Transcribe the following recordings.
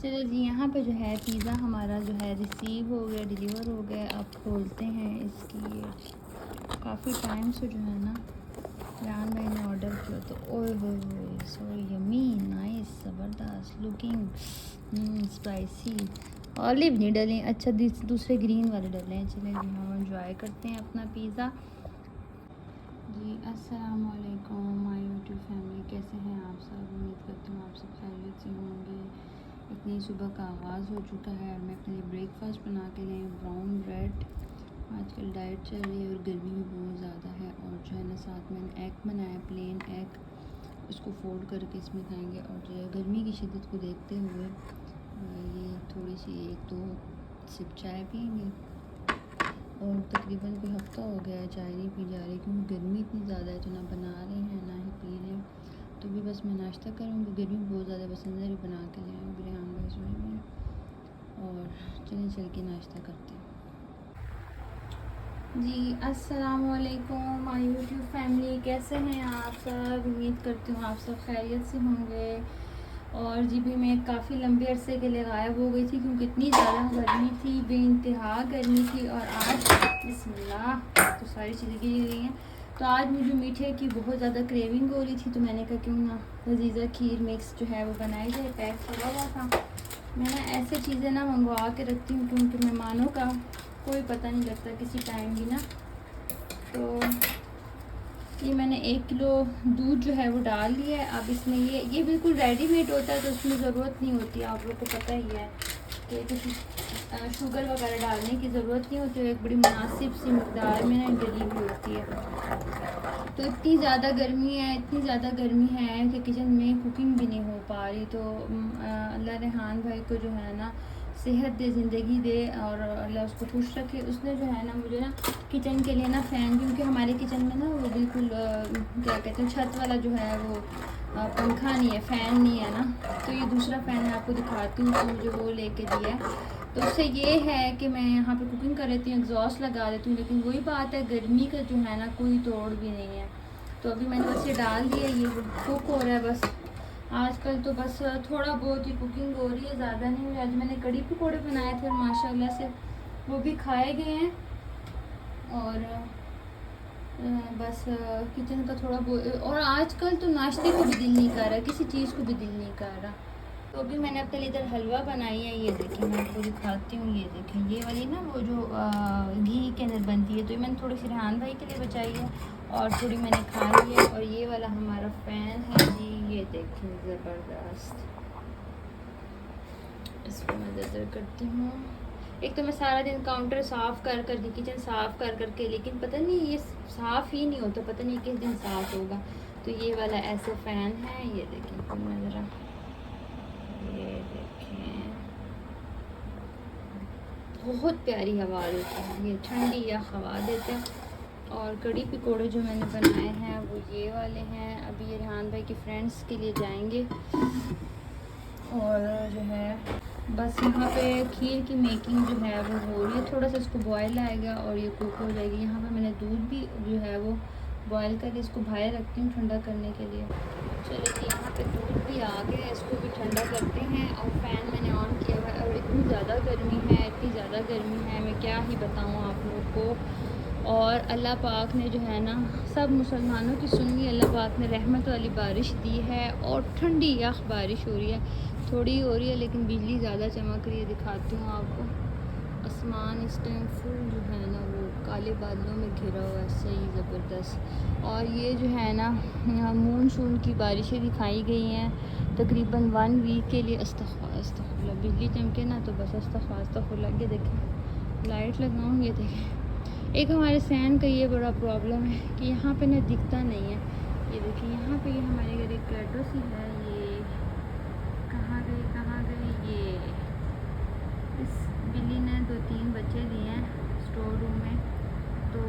चलो जी, यहाँ पे जो है पिज़्ज़ा हमारा जो है रिसीव हो गया, डिलीवर हो गया। अब खोलते हैं इसकी। काफ़ी टाइम से जो है ना यार मैंने ऑर्डर किया तो ओए होए सो यमी नाइस ज़बरदस्त लुकिंग स्पाइसी। ऑलिव नहीं डलें, अच्छा दूसरे ग्रीन वाले डलें। चलें जी, हम एंजॉय करते हैं अपना पिज़्ज़ा जी। अस्सलाम वालेकुम माय यूट्यूब फैमिली, कैसे हैं आप सब? उम्मीद करती हूँ आप सब खैरियत से होंगे। इतनी सुबह का आगाज़ हो चुका है और मैं अपने लिए ब्रेकफास्ट बना के लाई ब्राउन ब्रेड। आजकल डाइट चल रही है और गर्मी भी बहुत ज़्यादा है। और जो है ना साथ में एग बनाया, प्लेन एग, उसको फोल्ड करके इसमें खाएंगे। और जो है गर्मी की शिद्दत को देखते हुए ये थोड़ी सी 1-2 सिप चाय पियेंगे। और तकरीबन कोई हफ़्ता हो गया है चाय नहीं पी जा रही, क्योंकि गर्मी इतनी ज़्यादा है तो ना बना रहे हैं ना ही पी रहे हैं। तो भी बस मैं नाश्ता करूँगी, गर्मी बहुत ज़्यादा, बस अंदर ही बना के ले आऊँगी रेहान भाई सोए में। और चल के नाश्ता करते हैं जी। अस्सलाम वालेकुम माय यूट्यूब फैमिली, कैसे हैं आप सब? उम्मीद करती हूँ आप सब खैरियत से होंगे। और जी भी मैं काफ़ी लंबे अरसे के लिए गायब हो गई थी, क्योंकि इतनी ज़्यादा गर्मी थी, बेइंतहा गर्मी थी। और आज बिस्मिल्लाह तो सारी चीज़ें गिरी गई हैं। तो आज मुझे मीठे की बहुत ज़्यादा क्रेविंग हो रही थी, तो मैंने कहा क्यों ना लजीज़ा खीर मिक्स जो है वो बनाई जाए। पैक किया हुआ था। मैं ना ऐसे चीज़ें ना मंगवा के रखती हूँ, क्योंकि मेहमानों का कोई पता नहीं लगता किसी टाइम भी ना। तो ये मैंने 1 किलो दूध जो है वो डाल लिया है। अब इसमें ये बिल्कुल रेडीमेड होता है, तो उसमें ज़रूरत नहीं होती, आप लोग को पता ही है कि किसी शुगर वगैरह डालने की ज़रूरत नहीं होती। एक बड़ी मुनासिब सी मकदार में ना डली हुई होती है। तो इतनी ज़्यादा गर्मी है, इतनी ज़्यादा गर्मी है कि किचन में कुकिंग भी नहीं हो पा रही। तो अल्लाह रेहान भाई को जो है ना सेहत दे, ज़िंदगी दे और अल्लाह उसको खुश रखे। उसने जो है ना मुझे ना किचन के लिए ना फ़ैन, क्योंकि हमारे किचन में ना वो बिल्कुल क्या कहते हैं छत वाला जो है वो पंखा नहीं है, फ़ैन नहीं है ना। तो ये दूसरा फ़ैन मैं आपको दिखाती हूँ, तो मुझे वो लेके दिया है। तो उससे ये है कि मैं यहाँ पे कुकिंग कर लेती हूँ, एग्जॉस्ट लगा देती हूँ। लेकिन वही बात है, गर्मी का जो है ना कोई तोड़ भी नहीं है। तो अभी मैंने बस ये डाल दिया, ये कुक हो रहा है बस। आजकल तो बस थोड़ा बहुत ही कुकिंग हो रही है, ज़्यादा नहीं हो रही। आज मैंने कड़ी पकौड़े बनाए थे और माशाल्लाह से वो भी खाए गए हैं। और बस किचन का थोड़ा बहुत। और आजकल तो नाश्ते को भी दिल नहीं कर रहा, किसी चीज़ को भी दिल नहीं कर रहा। तो अभी मैंने अपने लिए इधर हलवा बनाई है, ये देखिए मैं आपको दिखाती हूँ। ये देखें, ये वाली ना वो जो घी के अंदर बनती है, तो ये मैंने थोड़ी सी रेहान भाई के लिए बचाई है और थोड़ी मैंने खा ली है। और ये वाला हमारा फ़ैन है जी, ये देखें ज़बरदस्त। इसको मैं इधर करती हूँ। एक तो मैं सारा दिन काउंटर साफ़ कर के, किचन साफ़ कर के, लेकिन पता नहीं ये साफ़ ही नहीं होता, पता नहीं किस दिन साफ़ होगा। तो ये वाला ऐसे फ़ैन है, ये देखें तो मैं ज़रा, ये देखें बहुत प्यारी हवा देता है, ये ठंडी या हवा देते हैं। और कड़ी पकौड़े जो मैंने बनाए हैं वो ये वाले हैं। अभी ये रेहान भाई के फ्रेंड्स के लिए जाएंगे। और जो है बस यहाँ पे खीर की मेकिंग जो है वो हो रही है, थोड़ा सा इसको बॉयल आएगा और ये कुक हो जाएगी। यहाँ पे मैंने दूध भी जो है वो बॉयल करके इसको बाहर रखती हूँ ठंडा करने के लिए। चलो जी, यहाँ पे दूध भी आ गया, इसको भी ठंडा करते हैं। और फ़ैन मैंने ऑन किया हुआ है। और इतनी ज़्यादा गर्मी है, इतनी ज़्यादा गर्मी है, मैं क्या ही बताऊँ आप लोग को। और अल्लाह पाक ने जो है ना सब मुसलमानों की सुनी, अल्लाह पाक ने रहमत वाली बारिश दी है और ठंडी यख बारिश हो रही है। थोड़ी हो रही है लेकिन बिजली ज़्यादा चमक रही है। दिखाती हूँ आपको, आसमान इस टाइम फुल जो है ना वो काले बादलों में घिरा हुआ है, सही ज़बरदस्त। और ये जो है ना यहाँ मानसून की बारिशें दिखाई गई हैं तकरीबन 1 वीक के लिए। अस्तग़फुरुल्लाह, बिजली चमके ना तो बस अस्तग़फुरुल्लाह। ये देखें लाइट लगाऊँ, ये देखें। एक हमारे सैन का ये बड़ा प्रॉब्लम है कि यहाँ पे ना दिखता नहीं है। ये देखिए यहाँ पे ये हमारे घर एक कैटो सी है, ये कहाँ गई ये। इस बिल्ली ने 2-3 बच्चे दिए हैं स्टोर रूम में। तो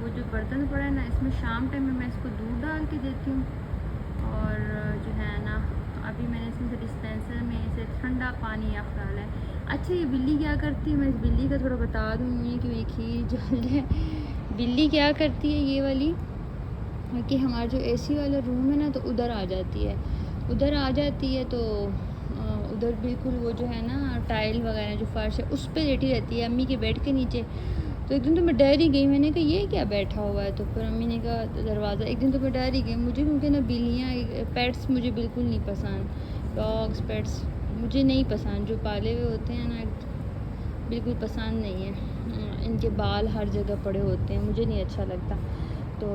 वो जो बर्तन पड़ा है ना, इसमें शाम टाइम में मैं इसको दूध डाल के देती हूँ। और जो है ना अभी मैंने इसमें से डिस्पेंसर में से ठंडा पानी या डाला है। अच्छा, ये बिल्ली क्या करती है, मैं इस बिल्ली का थोड़ा बता दूँगी कि मेरी खीर जल जाए। बिल्ली क्या करती है ये वाली कि हमारा जो एसी वाला रूम है ना, तो उधर आ जाती है तो उधर बिल्कुल वो जो है ना टाइल वगैरह जो फर्श है उस पर लेटी रहती है अम्मी के बेड के नीचे। तो एक दिन तो मैं डर ही गई, मैंने कहा ये क्या बैठा हुआ है, तो फिर अम्मी ने कहा दरवाज़ा, एक दिन तो मैं डर ही गई मुझे, क्योंकि ना बिल्लियाँ पेट्स मुझे बिल्कुल नहीं पसंद, डॉग्स पेट्स मुझे नहीं पसंद, जो पाले हुए होते हैं ना बिल्कुल पसंद नहीं है, इनके बाल हर जगह पड़े होते हैं, मुझे नहीं अच्छा लगता। तो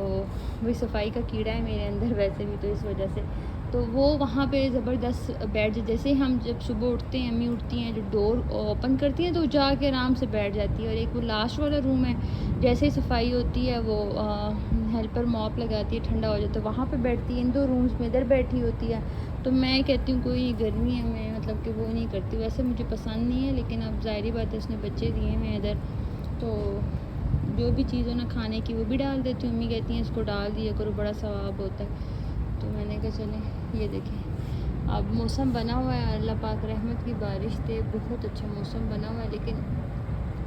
वही सफाई का कीड़ा है मेरे अंदर वैसे भी, तो इस वजह से तो वो वहाँ पे ज़बरदस्त बैठ, जैसे ही हम जब सुबह उठते हैं, अम्मी उठती हैं, जो डोर ओपन करती हैं तो जाके आराम से बैठ जाती है। और एक वो लास्ट वाला रूम है, जैसे ही सफाई होती है वो हेल्पर मॉप लगाती है, ठंडा हो जाता है, वहाँ पे बैठती है। इन 2 रूम्स में इधर बैठी होती है। तो मैं कहती हूँ कोई गर्मी है, मैं मतलब कि वो नहीं करती, वैसे मुझे पसंद नहीं है, लेकिन अब ज़ाहिर बात है उसने बच्चे दिए हैं इधर, तो जो भी चीज़ हो ना खाने की वो भी डाल देती हूँ। अम्मी कहती हैं इसको डाल दिया करो, बड़ा सवाब होता है। तो मैंने कहा चलें, ये देखें अब मौसम बना हुआ है, अल्लाह पाक रहमत की बारिश दे, बहुत अच्छा मौसम बना हुआ है। लेकिन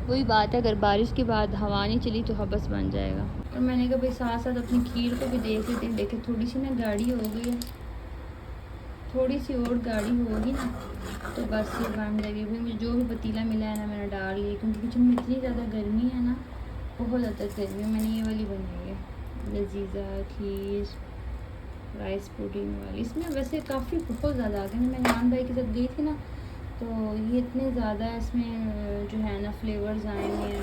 वही बात है, अगर बारिश के बाद हवा नहीं चली तो हबस बन जाएगा। और मैंने कहा भाई साथ साथ अपनी खीर को भी देख लेते हैं। देखें थोड़ी सी ना गाढ़ी हो गई है, थोड़ी सी और गाढ़ी होगी ना तो बस ये बन जाएगी। भाई मुझे जो भी पतीला मिला है ना मैंने डाल लिया, क्योंकि किचन में इतनी ज़्यादा गर्मी है ना, बहुत ज़्यादा गर्मी है। मैंने ये वाली बनाई है लजीज़ा खीर राइस पुडिंग वाली। इसमें वैसे काफ़ी बहुत ज़्यादा आ गए, मैं नान भाई के साथ गई थी ना, तो ये इतने ज़्यादा इसमें जो है ना फ्लेवर्स आए हुए हैं।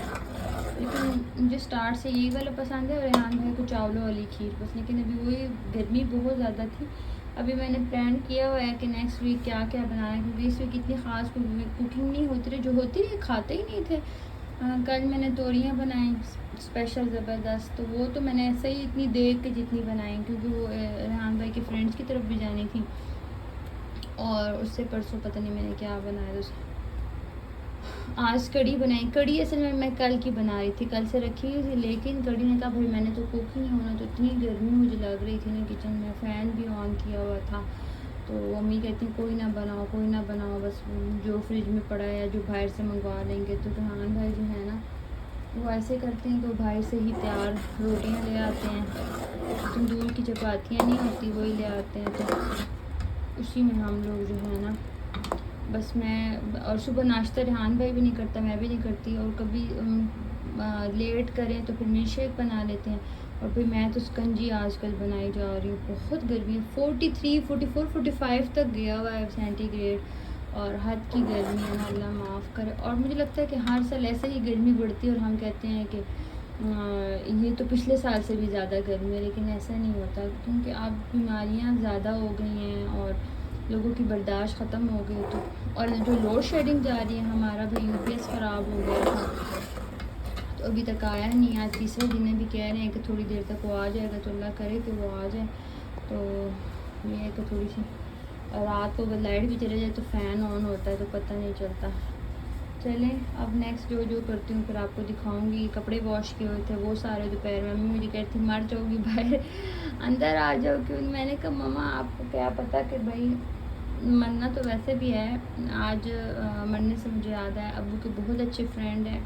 लेकिन मुझे स्टार्ट से यही वाला पसंद है, और रेहान भाई को चावलों वाली खीर पसंद। लेकिन अभी वही गर्मी बहुत ज़्यादा थी। अभी मैंने प्लान किया हुआ है कि नेक्स्ट वीक क्या क्या बनाना है, क्योंकि इस वीक इतनी ख़ास कुकिंग नहीं होती रही, जो होती रही खाते ही नहीं थे। कल मैंने तोरियाँ बनाई स्पेशल ज़बरदस्त, तो वो तो मैंने ऐसे ही इतनी देख के जितनी बनाई, क्योंकि वो रेहान भाई के फ्रेंड्स की तरफ भी जानी थी। और उससे परसों पता नहीं मैंने क्या बनाया, तो आज कड़ी बनाई। कड़ी असल में मैं कल की बना रही थी, कल से रखी हुई थी, लेकिन कड़ी ने कहा भाई मैंने तो कुक ही नहीं होना, तो इतनी गर्मी मुझे लग रही थी ना किचन में, फ़ैन भी ऑन किया हुआ था। तो मम्मी कहती कोई ना बनाओ, कोई ना बनाओ, बस जो फ्रिज में पड़ा है या जो बाहर से मंगवा लेंगे। तो रेहान भाई जो है ना वो ऐसे करते हैं, तो बाहर से ही तैयार रोटियां ले आते हैं, तंदूर की चपातियाँ नहीं होती वही ले आते हैं, तो उसी में हम लोग जो है ना बस मैं, और सुबह नाश्ता रेहान भाई भी नहीं करता, मैं भी नहीं करती, और कभी लेट करें तो फिर मिल्क शेक बना लेते हैं। और फिर मैं तो स्कंजी आजकल बनाई जा रही हूँ, बहुत गर्मी है, 43, 44, 45 तक गया हुआ है सेंटीग्रेड, और हद की गर्मी है ना, अल्लाह माफ़ करे। और मुझे लगता है कि हर साल ऐसे ही गर्मी बढ़ती है, और हम कहते हैं कि ये तो पिछले साल से भी ज़्यादा गर्मी है, लेकिन ऐसा नहीं होता, क्योंकि अब बीमारियाँ ज़्यादा हो गई हैं और लोगों की बर्दाश्त ख़त्म हो गई। तो और जो लोड शेडिंग जा रही है, हमारा भी यूपीएस ख़राब हो गया था, तो अभी तक आया नहीं, आज तीसरे दिन भी कह रहे हैं कि थोड़ी देर तक वो आ जाएगा, तो अल्लाह करे कि वो आ जाए। तो ये है कि थोड़ी सी रात को अगर लाइट भी चले जाए तो फ़ैन ऑन होता है, तो पता नहीं चलता। चलें अब नेक्स्ट जो करती हूँ फिर आपको दिखाऊंगी। कपड़े वॉश किए हुए थे वो सारे दोपहर में, मम्मी मुझे कहती मर जाओगी बाहर, अंदर आ जाओ क्यों। मैंने कहा मम्मा आपको क्या पता कि भाई मरना तो वैसे भी है। आज मरने से मुझे याद है, अब्बू के बहुत अच्छे फ्रेंड हैं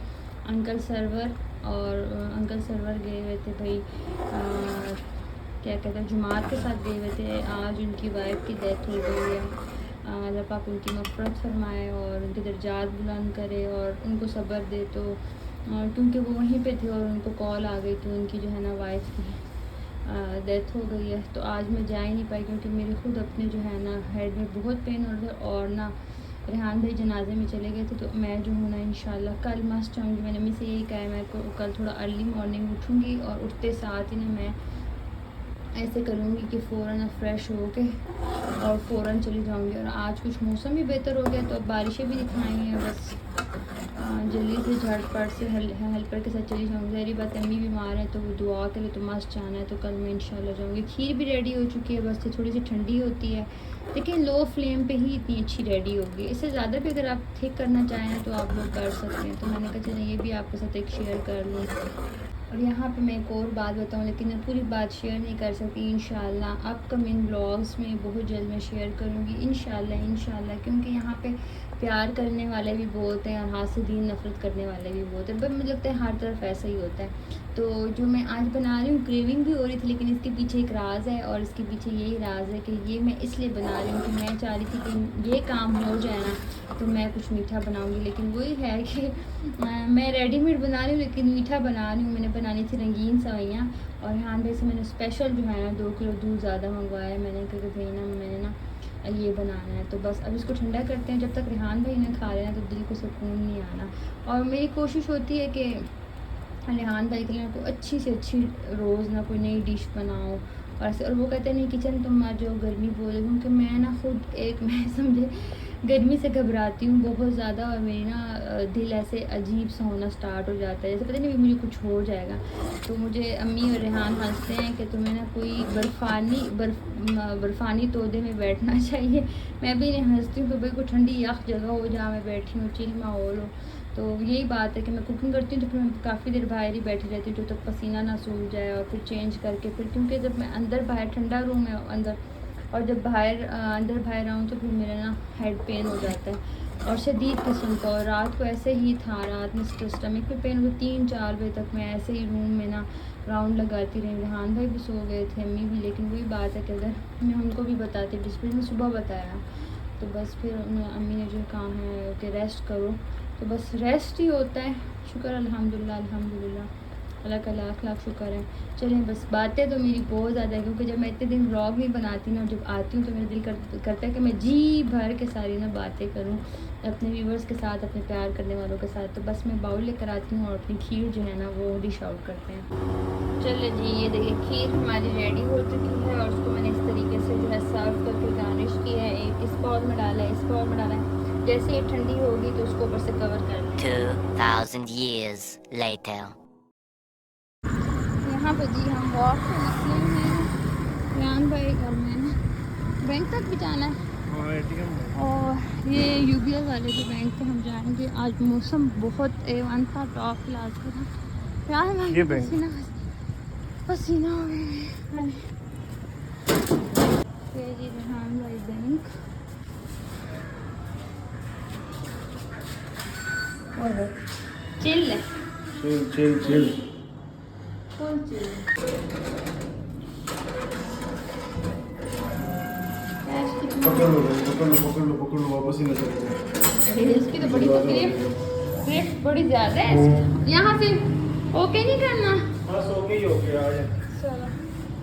अंकल सरवर, और अंकल सरवर गए हुए थे भाई क्या कहते हैं जुमात के साथ गए हुए थे। आज उनकी वाइफ की डेथ हो गई है, अल्लाह पाक उनकी मग़फ़िरत फरमाए और उनके दर्जात बुलंद करे और उनको सब्र दे। तो क्योंकि वो वहीं पे थे और उनको कॉल आ गई तो उनकी जो है ना वाइफ की डेथ हो गई है। तो आज मैं जा ही नहीं पाई, क्योंकि मेरे खुद अपने जो है ना हेड में बहुत पेन हो रहा था, और ना रेहान भाई जनाजे में चले गए थे। तो मैं जो हूँ ना इंशाल्लाह कल मस्त जाऊँगी। मैंने मम्मी से यही कहा है, मैं कल थोड़ा अर्ली मॉर्निंग उठूँगी और उठते साथ ही ना मैं ऐसे करूँगी कि फ़ौरन फ्रेश हो के और फ़ौरन चली जाऊँगी। और आज कुछ मौसम भी बेहतर हो गया, तो अब बारिशें भी दिखाई हैं, बस जल्दी से झटपट से हेल्पर के साथ चली जाऊँगी। मेरी बात अम्मी बीमार है तो वो दुआ के लिए तो मस्त जाना है, तो कल मैं इंशाल्लाह जाऊँगी। खीर भी रेडी हो चुकी है, बस ये थोड़ी सी ठंडी होती है, लेकिन लो फ्लेम पे ही इतनी अच्छी रेडी होगी। इससे ज़्यादा भी अगर आप थिक करना चाहें तो आप लोग कर सकते हैं। तो मैंने कहा चलिए ये भी आपके साथ एक शेयर कर लूँ। और यहाँ पे मैं एक और बात बताऊँ, लेकिन मैं पूरी बात शेयर नहीं कर सकती। इंशाल्लाह अपकमिंग ब्लॉग्स में बहुत जल्द मैं शेयर करूँगी इंशाल्लाह, क्योंकि यहाँ पे प्यार करने वाले भी बहुत हैं और हासिदीन नफ़रत करने वाले भी बहुत हैं। बट मुझे लगता है हर तरफ ऐसा ही होता है। तो जो मैं आज बना रही हूँ, क्रेविंग भी हो रही थी, लेकिन इसके पीछे एक राज है, और इसके पीछे यही राज है कि ये मैं इसलिए बना रही हूँ कि मैं चाह रही थी कि ये काम हो जाए ना तो मैं कुछ मीठा बनाऊँगी। लेकिन वही है कि मैं रेडीमेड बना रही हूँ, लेकिन मीठा बना रही हूँ। मैंने बनानी थी रंगीन सेवइयाँ, और यहाँ पे से मैंने स्पेशल जो है ना 2 किलो दूध ज़्यादा मंगवाया है मैंने, क्योंकि भाई ना मैंने ना ये बनाना है। तो बस अब इसको ठंडा करते हैं। जब तक रेहान भाई ने खा रहे हैं तो दिल को सुकून नहीं आना, और मेरी कोशिश होती है कि रेहान भाई के लिए कोई अच्छी से अच्छी रोज़ ना कोई नई डिश बनाओ और ऐसे। और वो कहते हैं नहीं किचन तुम आ जाओ, गर्मी बोल रही हूँ कि मैं ना खुद एक मैं समझे गर्मी से घबराती हूँ बहुत ज़्यादा, और मेरी ना दिल ऐसे अजीब सा होना स्टार्ट हो जाता है, जैसे पता नहीं मुझे कुछ हो जाएगा। तो मुझे अम्मी और रेहान हंसते हैं कि तुम्हें ना कोई बर्फ़ानी तोदे में बैठना चाहिए। मैं भी नहीं हंसती हूँ कि भाई कोई ठंडी यख जगह हो जहाँ मैं बैठी हूँ, चिल माहौल हो। तो यही बात है कि मैं कुकिंग करती हूँ तो फिर मैं काफ़ी देर बाहर ही बैठी रहती हूँ जब तक पसीना ना सूख जाए, और फिर चेंज करके फिर, क्योंकि जब मैं अंदर बाहर ठंडा रूम है अंदर, और जब अंदर बाहर आऊँ तो फिर मेरा ना हेड पेन हो जाता है और शदीद किस्म का। और रात को ऐसे ही था, रात में स्टमक में पेन हुआ 3-4 बजे तक मैं ऐसे ही रूम में ना राउंड लगाती रही। रेहान भाई भी सो गए थे, अम्मी भी, लेकिन वही बात है कि अगर मैं उनको भी बताती डिस्प्ले में सुबह बताया तो बस फिर अम्मी ने जो कहा है कि रेस्ट करो, तो बस रेस्ट ही होता है। शुक्र अल्हम्दुलिल्लाह अल्लाह का लाख लाख शुक्र है। चलें बस, बातें तो मेरी बहुत ज़्यादा है, क्योंकि जब मैं इतने दिन व्लॉग नहीं बनाती ना, और जब आती हूँ तो मेरा दिल करता है कि मैं जी भर के सारी ना बातें करूँ अपने व्यूवर्स के साथ, अपने प्यार करने वालों के साथ। तो बस मैं बाउल लेकर आती हूँ और अपनी खीर जो है ना वो डिश आउट करते हैं। चलिए जी, ये देखिए खीर हमारी रेडी हो चुकी है, और उसको मैंने इस तरीके से जो है सर्व करके गार्निश किया है। एक इस बाउल में डाला है, इस बाउल में डाला है। जैसे ये ठंडी होगी तो उसको ऊपर से कवर कर लें। 2000 years later. यहाँ पे जी हम वॉक पे निकले हैं। रेहान भाई घर में बैंक तक भी जाना है, और ये यूबीएल वाले जो बैंक पे हम जाएंगे। आज मौसम बहुत A1 था, टॉप क्लास का था। यार भाई पसीना हो गया। ये जी रेहान भाई बैंक, चिल है, चिल फुल चिल। पकड़ लो वापस ही न चलते। इसकी तो बड़ी तकलीफ बड़ी ज़्यादा है इसकी। यहाँ से ओके नहीं करना, बस ओके ही ओके आ जाए। चलो,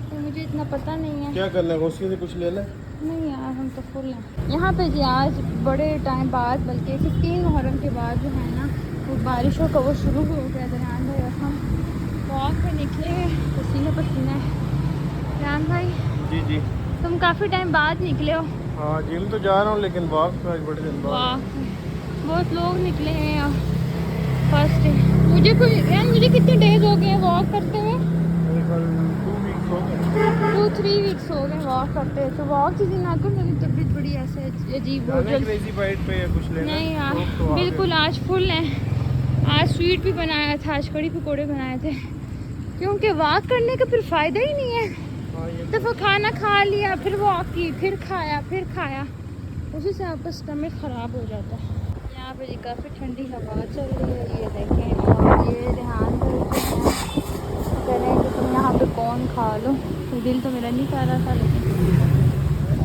तो मुझे इतना पता नहीं है क्या करना है, उसके लिए कुछ लेना है? नहीं यार, हम तो फुल हैं यहाँ पे जी। आज बड़े टाइम बाद, बल्कि 15 मुहर्रम के बाद जो है ना वो बारिशों का वो शुरू हो गया। रेहान भाई और हम वॉक पे निकले, पसीना है। रेहान भाई जी तुम काफ़ी टाइम बाद निकले हो। हाँ, जिम तो जा रहा हूँ लेकिन वॉक पे आज बड़े दिन बाद। वॉक बहुत लोग निकले हैं, और फर्स्ट डे मुझे कितने डेज हो गए हैं वॉक करते हुए? मेरे ख्याल 2 वीक्स हो गए। 2-3 वीक्स हो गए वॉक करते हैं। तो वॉक किसी ना करो, मेरी तबीयत बड़ी ऐसे अजीब हो जाती। क्रेजी बाइट पे या कुछ लेना? नहीं यार तो बिल्कुल, आज फुल है। आज स्वीट भी बनाया था, आज कड़ी पकौड़े बनाए थे, क्योंकि वॉक करने का फिर फ़ायदा ही नहीं है। हाँ, ये दफ़ा खाना खा लिया, फिर वॉक की, फिर खाया, उसी से आपका स्टमक ख़राब हो जाता है। यहाँ पे जी काफ़ी ठंडी हवा चल रही है, ये देखें। और ये रेहान कह रहे हैं कि तुम यहाँ पे कौन खा लो, तो दिल तो मेरा नहीं कर रहा था, लेकिन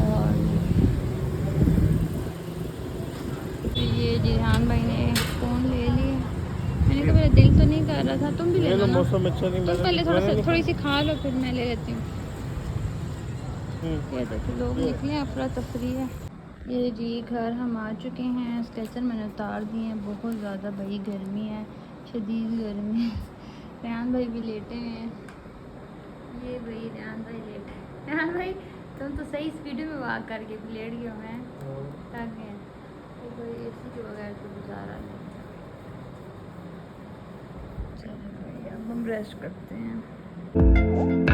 और ये जी रेहान भाई ने कौन ले लिया। मैंने कहा मेरा दिल तो नहीं कर रहा था, तुम भी ले लो ना। मौसम अच्छा नहीं, तुम पहले थोड़ी सी खा लो, फिर मैं ले लेती हूँ। ये देखो लोग निकले, अफरा तफरी है। ये जी घर हम आ चुके हैं, स्केचर मैंने उतार दिए हैं। बहुत ज़्यादा भाई गर्मी है, शदीद गर्मी है। रेहान भाई भी लेटे हैं, ये भाई रेहान भाई लेटे हैं। रेहान भाई तुम तो सही स्पीड में वॉक करके भी लेट गए हैं, थक गए। तो भाई एसी के बगैर तो गुजारा नहीं। चलो भाई अब हम रेस्ट करते हैं।